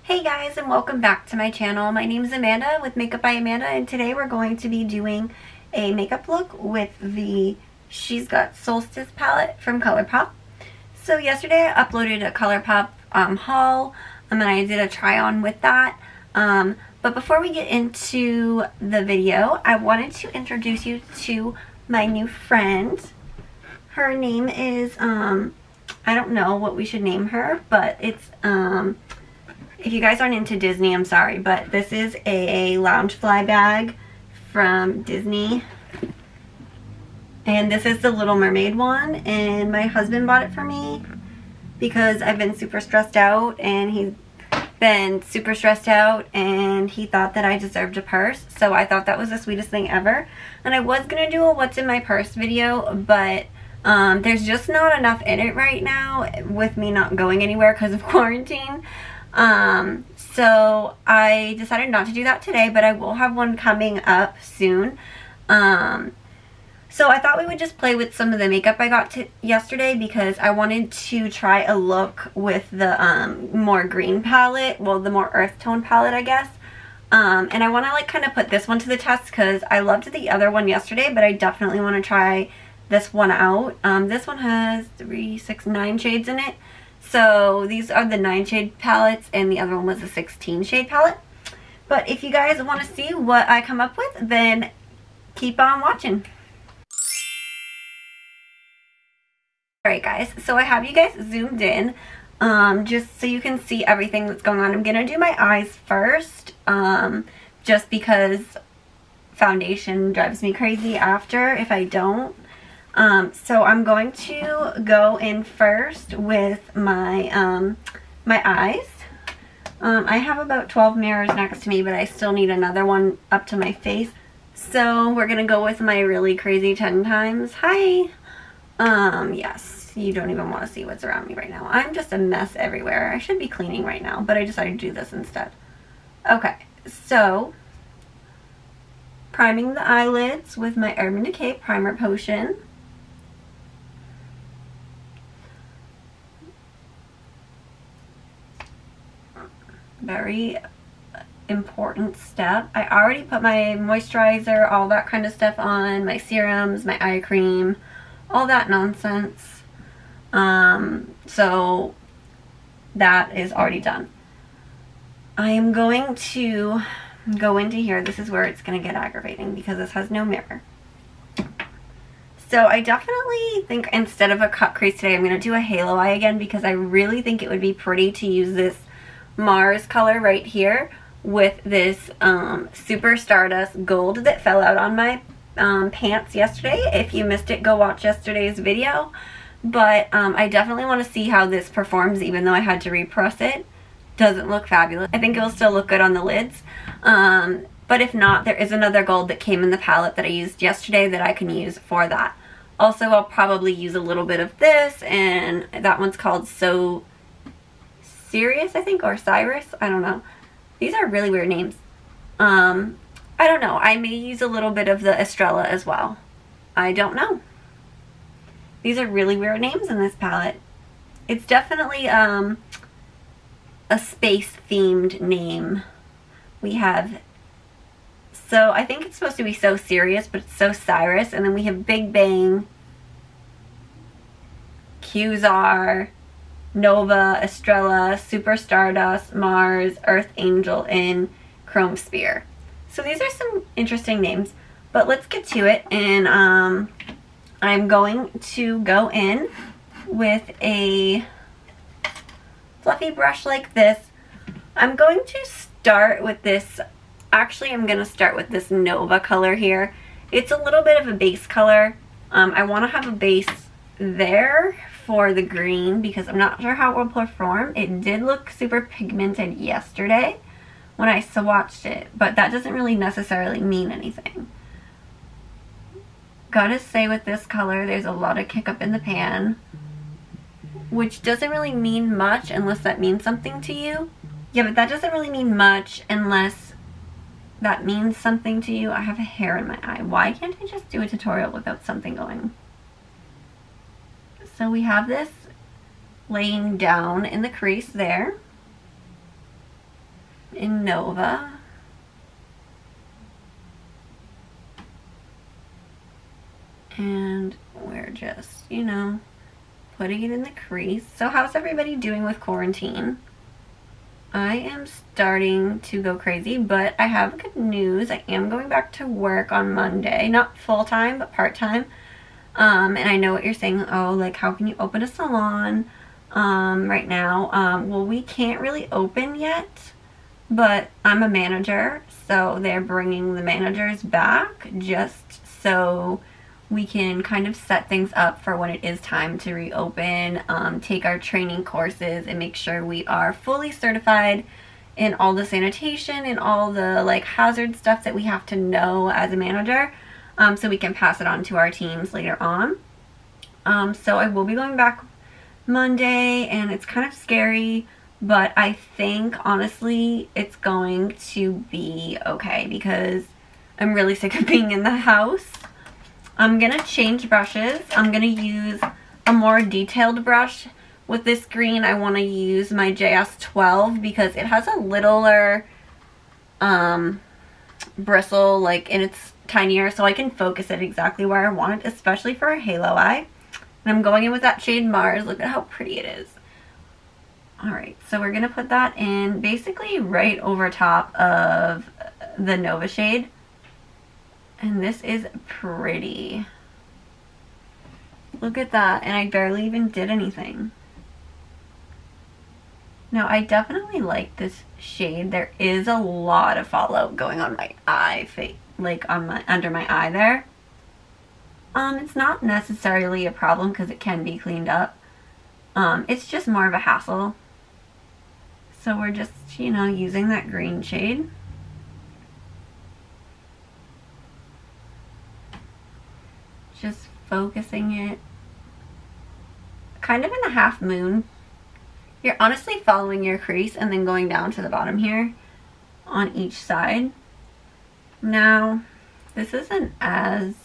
Hey guys, and welcome back to my channel. My name is Amanda with Makeup by Amanda, and today we're going to be doing a makeup look with the She's Got Solstice palette from ColourPop. So yesterday I uploaded a ColourPop haul, and I did a try on with that. But before we get into the video, I wanted to introduce you to my new friend. Her name is, I don't know what we should name her, but it's, if you guys aren't into Disney, I'm sorry, but this is a Loungefly bag from Disney. And this is the Little Mermaid one, and my husband bought it for me because I've been super stressed out, and he's been super stressed out, and he thought that I deserved a purse, so I thought that was the sweetest thing ever. And I was going to do a what's in my purse video, but there's just not enough in it right now with me not going anywhere because of quarantine. So I decided not to do that today, but I will have one coming up soon. So I thought we would just play with some of the makeup I got yesterday because I wanted to try a look with the more green palette, well, the more earth tone palette, I guess. And I want to like kind of put this one to the test because I loved the other one yesterday, but I definitely want to try this one out. This one has 3, 6, 9 shades in it. So these are the 9 shade palettes, and the other one was a 16 shade palette. But if you guys want to see what I come up with, then keep on watching. Alright guys, so I have you guys zoomed in, just so you can see everything that's going on. I'm going to do my eyes first, just because foundation drives me crazy after if I don't. So I'm going to go in first with my my eyes. I have about 12 mirrors next to me, but I still need another one up to my face. So we're gonna go with my really crazy 10 times. Hi. Yes, you don't even want to see what's around me right now. I'm just a mess everywhere. I should be cleaning right now, but I decided to do this instead. Okay, so priming the eyelids with my Urban Decay Primer Potion. Very important step. I already put my moisturizer, all that kind of stuff on, my serums, my eye cream, all that nonsense. So that is already done. I am going to go into here. This is where it's going to get aggravating because this has no mirror. So I definitely think instead of a cut crease today, I'm going to do a halo eye again because I really think it would be pretty to use this Mars color right here with this Super Stardust Gold that fell out on my pants yesterday. If you missed it, go watch yesterday's video. But I definitely want to see how this performs, even though I had to repress it. Doesn't look fabulous. I think it will still look good on the lids. But if not, there is another gold that came in the palette that I used yesterday that I can use for that. Also, I'll probably use a little bit of this, and that one's called So Sirius, I think, or Cyrus, I don't know. These are really weird names. I don't know. I may use a little bit of the Estrella as well. I don't know. These are really weird names in this palette. It's definitely a space-themed name. We have, so I think it's supposed to be So Sirius, but it's So Cyrus. And then we have Big Bang, Qzar, Nova, Estrella, Super Stardust, Mars, Earth Angel, and Chrome Sphere. So these are some interesting names, but let's get to it. And I'm going to go in with a fluffy brush like this. I'm going to start with this, actually I'm going to start with this Nova color here. It's a little bit of a base color. I want to have a base there for the green because I'm not sure how it will perform. It did look super pigmented yesterday when I swatched it, but that doesn't really necessarily mean anything. Gotta say with this color, there's a lot of kick up in the pan, which doesn't really mean much unless that means something to you. Yeah, but that doesn't really mean much unless that means something to you. I have a hair in my eye. Why can't I just do a tutorial without something going? So we have this laying down in the crease there. in Nova. And we're just, you know, putting it in the crease. So how's everybody doing with quarantine? I am starting to go crazy, but I have good news. I am going back to work on Monday. Not full-time, but part-time. And I know what you're saying. Oh, like, how can you open a salon right now? Well, we can't really open yet, but I'm a manager, so they're bringing the managers back just so we can kind of set things up for when it is time to reopen, take our training courses, and make sure we are fully certified in all the sanitation and all the like hazard stuff that we have to know as a manager, so we can pass it on to our teams later on. So I will be going back Monday, and it's kind of scary, but I think honestly it's going to be okay because I'm really sick of being in the house. I'm going to change brushes. I'm going to use a more detailed brush. With this green, I want to use my JS12 because it has a littler bristle, like, and it's tinier, so I can focus it exactly where I want it, especially for a halo eye. And I'm going in with that shade Mars. Look at how pretty it is. Alright, so we're going to put that in basically right over top of the Nova shade. And this is pretty. Look at that. And I barely even did anything. Now, I definitely like this shade. There is a lot of fallout going on my eye, like on my under my eye there. It's not necessarily a problem because it can be cleaned up. It's just more of a hassle. So we're just, you know, using that green shade. Just focusing it kind of in a half moon. You're honestly following your crease and then going down to the bottom here on each side. Now, this isn't as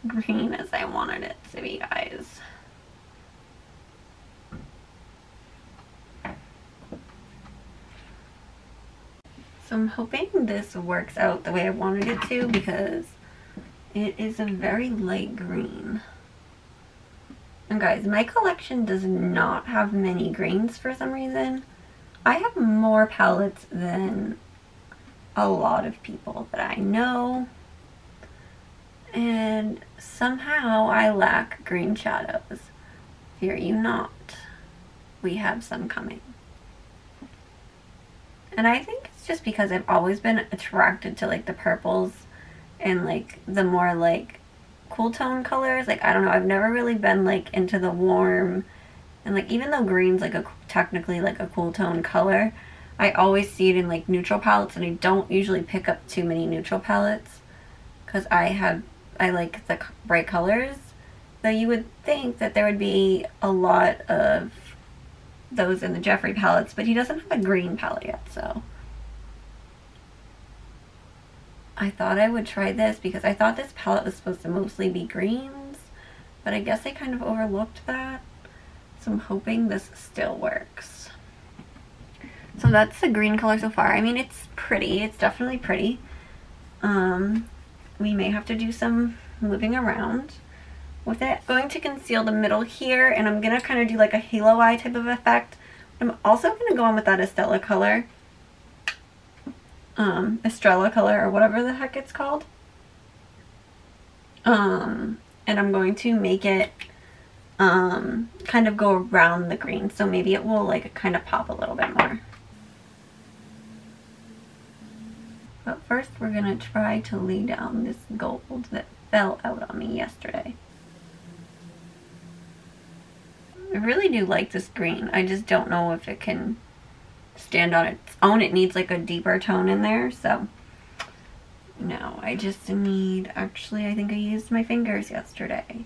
green as I wanted it to be, guys. So I'm hoping this works out the way I wanted it to because it is a very light green. And guys, my collection does not have many greens for some reason. I have more palettes than a lot of people that I know. And somehow I lack green shadows. Fear you not. We have some coming. And I think it's just because I've always been attracted to like the purples and like the more like cool tone colors. Like, I don't know, I've never really been like into the warm, and like even though green's like technically like a cool tone color, I always see it in like neutral palettes, and I don't usually pick up too many neutral palettes because I like the bright colors. Though you would think that there would be a lot of those in the Jeffree palettes, but he doesn't have a green palette yet, so I thought I would try this because I thought this palette was supposed to mostly be greens, but I guess I kind of overlooked that. So I'm hoping this still works. So that's the green color so far. I mean, it's pretty. It's definitely pretty. We may have to do some moving around with it. Going to conceal the middle here, and I'm going to kind of do like a halo eye type of effect. I'm also going to go on with that Estrella color. Estrella color, or whatever the heck it's called. And I'm going to make it kind of go around the green, so maybe it will like kind of pop a little bit more. But first we're going to try to lay down this gold that fell out on me yesterday. I really do like this green. I just don't know if it can stand on its own. It needs like a deeper tone in there, so no, I just need, actually I think I used my fingers yesterday.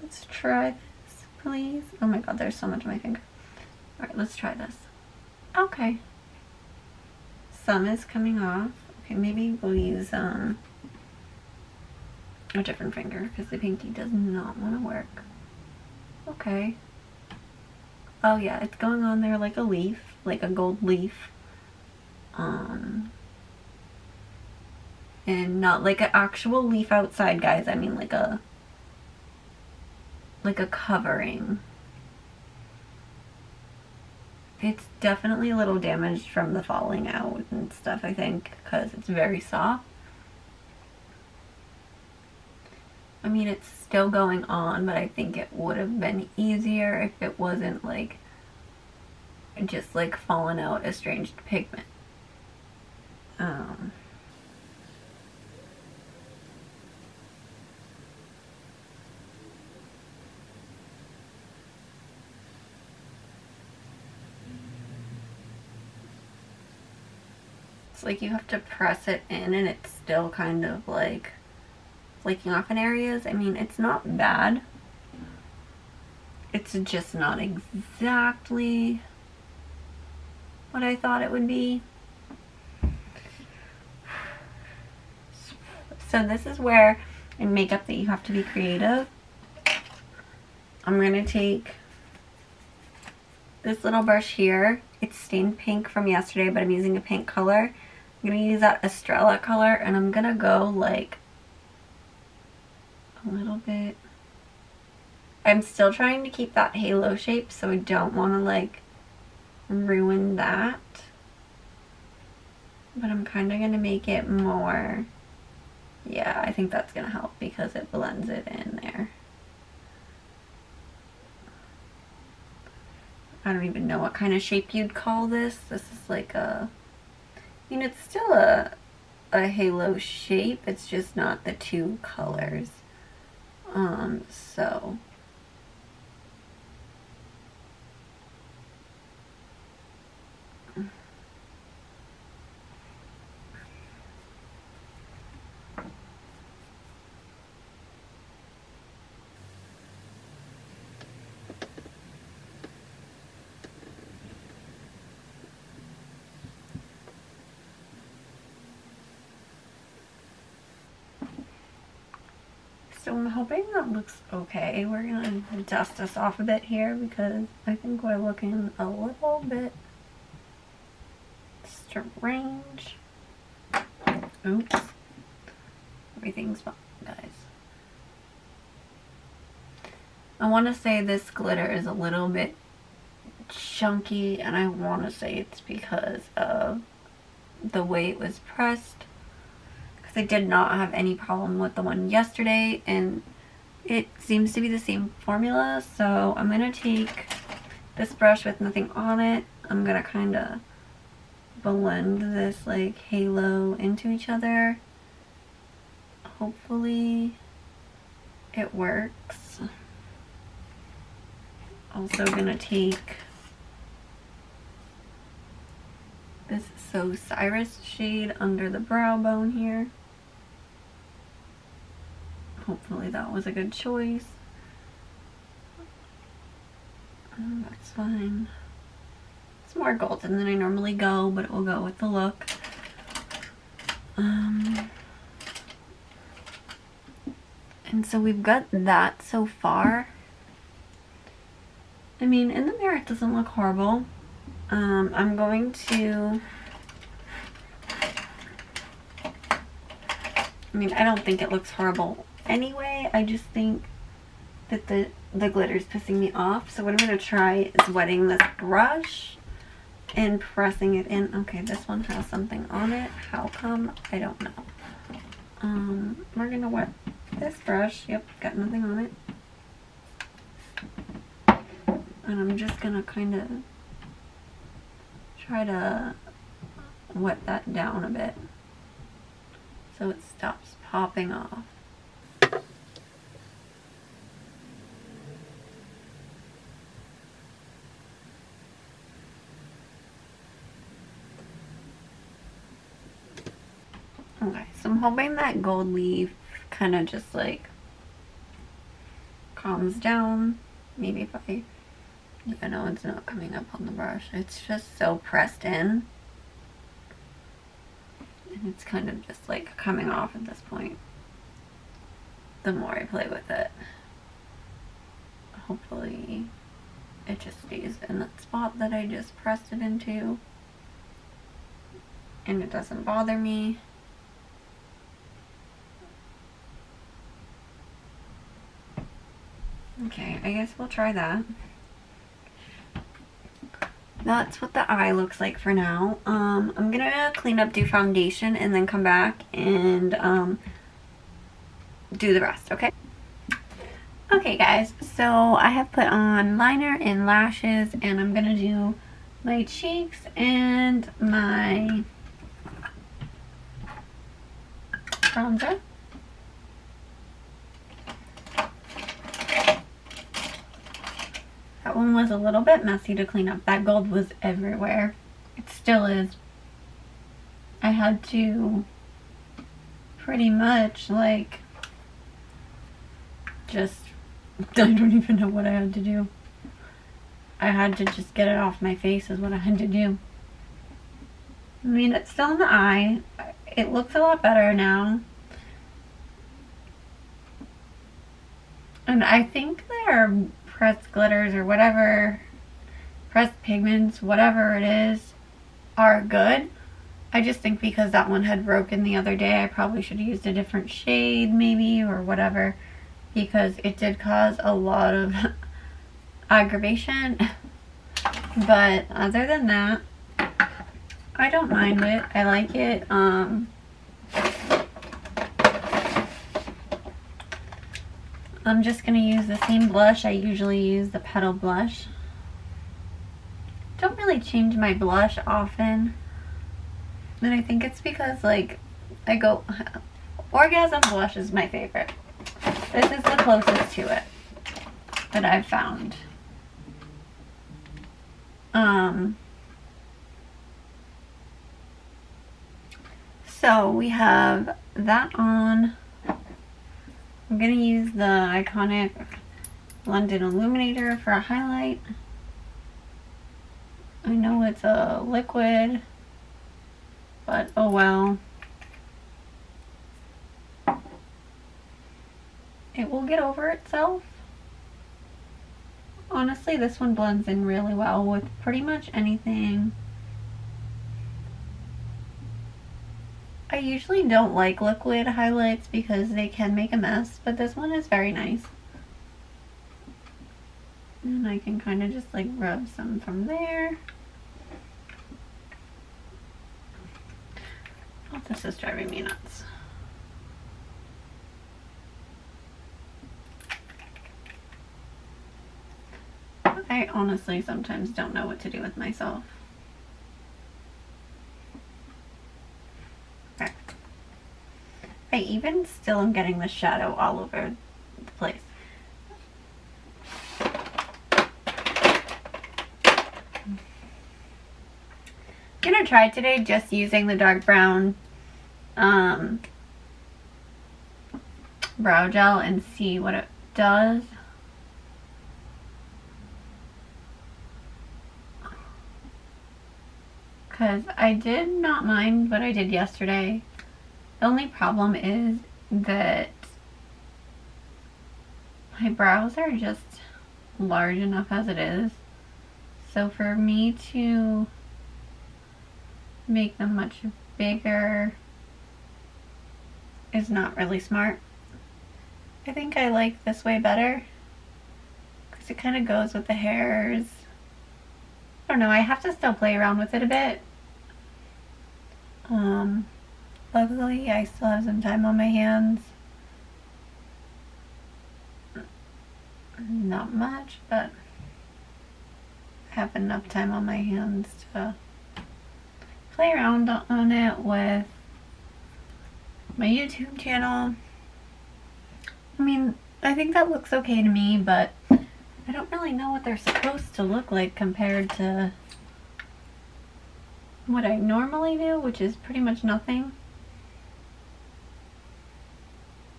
Let's try this, please. Oh my god, there's so much on my finger. Alright, let's try this. Okay. Some is coming off. Okay, maybe we'll use a different finger because the pinky does not want to work. Okay. Oh yeah, it's going on there like a leaf, like a gold leaf. And not like an actual leaf outside, guys. I mean like a covering. It's definitely a little damaged from the falling out and stuff, I think, because it's very soft. I mean, it's still going on, but I think it would have been easier if it wasn't like just like falling out estranged pigment. It's like you have to press it in and it's still kind of like flaking off in areas. I mean, it's not bad. It's just not exactly what I thought it would be. So this is where in makeup that you have to be creative. I'm going to take this little brush here. It's stained pink from yesterday, but I'm using a pink color. I'm going to use that Estrella color, and I'm going to go like a little bit. I'm still trying to keep that halo shape, so I don't want to like ruin that. But I'm kind of going to make it more, yeah, I think that's going to help because it blends it in there. I don't even know what kind of shape you'd call this. This is like a, I mean, it's still a halo shape. It's just not the two colors. So I'm hoping that looks okay. We're gonna dust this off a bit here because I think we're looking a little bit strange. Oops. Everything's fine, guys. I want to say this glitter is a little bit chunky, and I want to say it's because of the way it was pressed. I did not have any problem with the one yesterday, and it seems to be the same formula. So I'm going to take this brush with nothing on it. I'm going to kind of blend this like halo into each other. Hopefully it works. Also going to take this So Cyrus shade under the brow bone here. Hopefully that was a good choice. That's fine. It's more golden than I normally go, but it will go with the look. And so we've got that so far. I mean, in the mirror it doesn't look horrible. I'm going to... I mean, I don't think it looks horrible anyway. I just think that the glitter's pissing me off. So what I'm going to try is wetting this brush and pressing it in. Okay, this one has something on it. How come? I don't know. We're going to wet this brush. Yep, got nothing on it. And I'm just going to kind of try to wet that down a bit so it stops popping off. Okay, so I'm hoping that gold leaf kind of just like calms down. Maybe if I, you know, it's not coming up on the brush. It's just so pressed in. And it's kind of just like coming off at this point. The more I play with it. Hopefully it just stays in that spot that I just pressed it into. And it doesn't bother me. Okay, I guess we'll try that. That's what the eye looks like for now. I'm gonna clean up, do foundation, and then come back and do the rest, okay? Okay guys, so I have put on liner and lashes, and I'm gonna do my cheeks and my bronzer. That one was a little bit messy to clean up. That gold was everywhere. It still is. I had to pretty much like just, I don't even know what I had to do. I had to just get it off my face is what I had to do. I mean, it's still in the eye. It looks a lot better now. And I think they're pressed glitters or whatever, pressed pigments, whatever it is, are good. I just think because that one had broken the other day, I probably should have used a different shade maybe or whatever, because it did cause a lot of aggravation. But other than that, I don't mind it. I like it. I'm just going to use the same blush. I usually use the Petal blush. Don't really change my blush often. And I think it's because, like, I go... Orgasm blush is my favorite. This is the closest to it that I've found. So we have that on. I'm going to use the iconic London Illuminator for a highlight. I know it's a liquid, but oh well. It will get over itself. Honestly, this one blends in really well with pretty much anything. I usually don't like liquid highlights because they can make a mess, but this one is very nice. And I can kind of just like rub some from there. Oh, this is driving me nuts. I honestly sometimes don't know what to do with myself. Okay. I even still am getting the shadow all over the place. I'm gonna try today just using the dark brown brow gel and see what it does. Because I did not mind what I did yesterday. The only problem is that my brows are just large enough as it is. So for me to make them much bigger is not really smart. I think I like this way better because it kind of goes with the hairs. I don't know, I have to still play around with it a bit. Luckily I still have some time on my hands. Not much, but I have enough time on my hands to play around on it with my YouTube channel. I mean, I think that looks okay to me, but I don't really know what they're supposed to look like compared to what I normally do, which is pretty much nothing.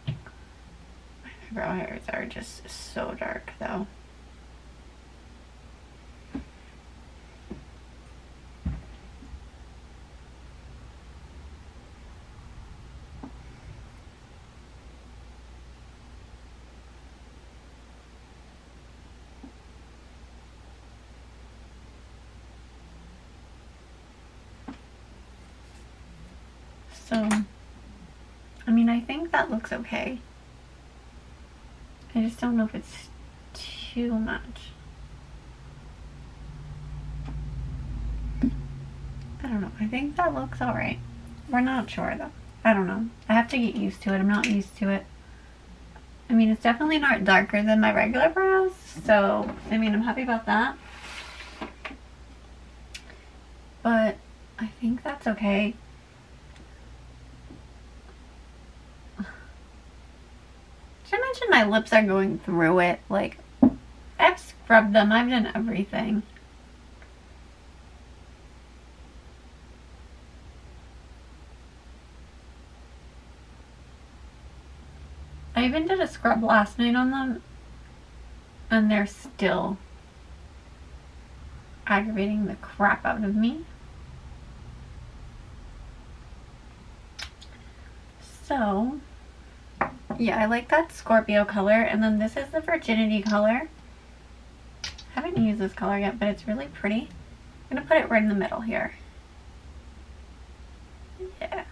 My brow hairs are just so dark though. So, I mean, I think that looks okay. I just don't know if it's too much. I don't know. I think that looks alright. We're not sure though. I don't know. I have to get used to it. I'm not used to it. I mean, it's definitely not darker than my regular brows. So, I mean, I'm happy about that. But I think that's okay. Should I mention my lips are going through it? Like, I've scrubbed them. I've done everything. I even did a scrub last night on them, and they're still aggravating the crap out of me. So, yeah, I like that Scorpio color, and then this is the Virginity color. I haven't used this color yet, but it's really pretty. I'm gonna put it right in the middle here. Yeah.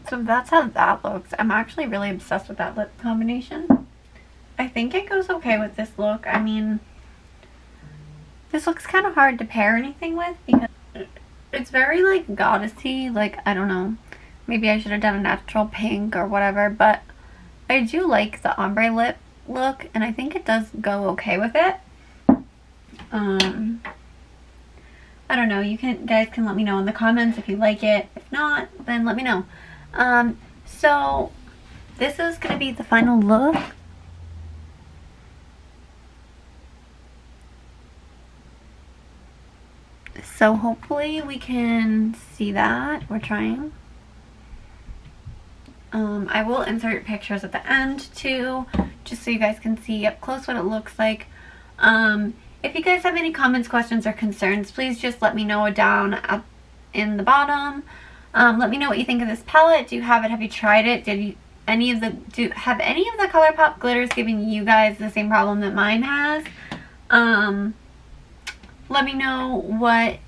So that's how that looks. I'm actually really obsessed with that lip combination. I think it goes okay with this look. I mean, this looks kind of hard to pair anything with because it's very like goddessy. Like, I don't know. Maybe I should have done a natural pink or whatever, but I do like the ombre lip look, and I think it does go okay with it. I don't know. You guys can let me know in the comments if you like it. If not, then let me know. So this is going to be the final look. So hopefully we can see that. We're trying. I will insert pictures at the end too, just so you guys can see up close what it looks like. If you guys have any comments, questions, or concerns, please just let me know down up in the bottom. Let me know what you think of this palette. Do you have it? Have you tried it? Have any of the ColourPop glitters given you guys the same problem that mine has? Let me know what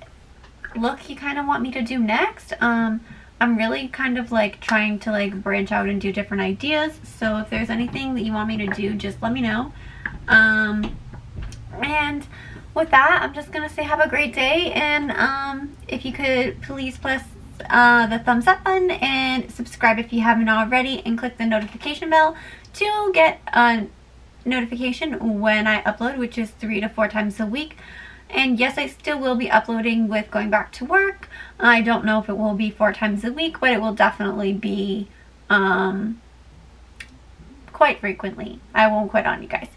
look you kind of want me to do next. I'm really kind of like trying to like branch out and do different ideas. So if there's anything that you want me to do, just let me know. And with that, I'm just gonna say have a great day, and if you could please press the thumbs up button and subscribe if you haven't already, and click the notification bell to get a notification when I upload, which is 3 to 4 times a week. And yes, I still will be uploading with going back to work. I don't know if it will be 4 times a week, but it will definitely be quite frequently. I won't quit on you guys.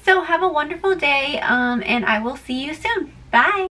So have a wonderful day, and I will see you soon. Bye!